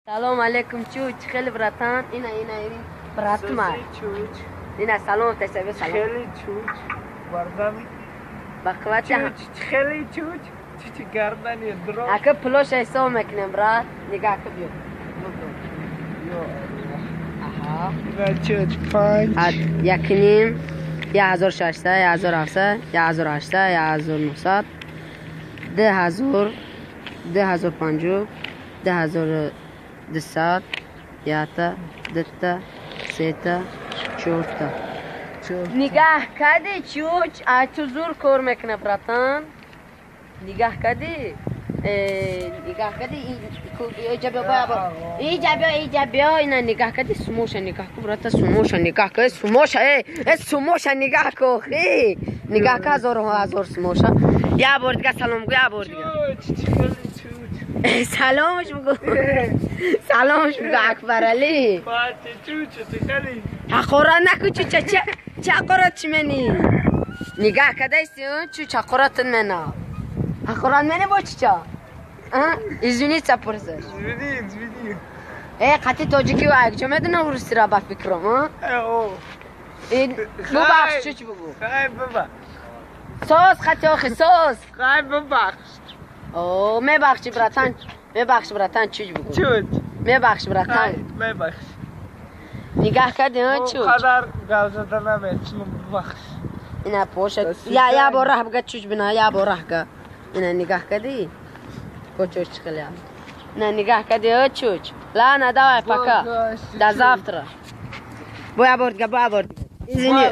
سلام علیکم چوچ خیلی براتان اینا برات ما اینا سلام تسبیح سلام خیلی چوچ گردن بقوت چوچ خیلی چوچ گردن درو اگه پلوش ایسا میکنم برات نگاه کن بیو آها چوچ پنج یک نیم 1600 1700 1800 1900 2000 2050 2200 یاتا دتا سیتا چورتا نگاه کردی چوچ تو زور کار میکنه براتان نگاه کردی نگاه کردی اینجا بیا اینا نگاه کردی سموش نگاه کو براتا سموش نگاه که سموش نگاه کو خی نگاه که هزار سموش یا بار دیگه سلام گو یا بار دیگه سلامش بگو سلامش بگو اکبر علی حقورا نکو چه حقورا چی منی نگاه کده ایستی چه حقوراتن منا حقوران منی با چی izvini ca purzaš. Izvini. Kati tođiki vajek, čo medno urustira ba fikrom, ha? Evo. Bu bakš, čuć bugu. Kaj baba. Sos, kati ohi, sos. Kaj babakš. O, me bakši, bratan, čuć bugu. Čuć. Me bakši, bratan. Me bakš. Nigah kadi, ha, čuć. O kadar gavzada nametinu bakš. Ina pošet. Ya borah bga čuć bina, ya borah ga. Ina nigah kadi. Почуч خليها نيجاه كده تشوش لا انا داوي فكا دا زافترا بو يا بورد إذني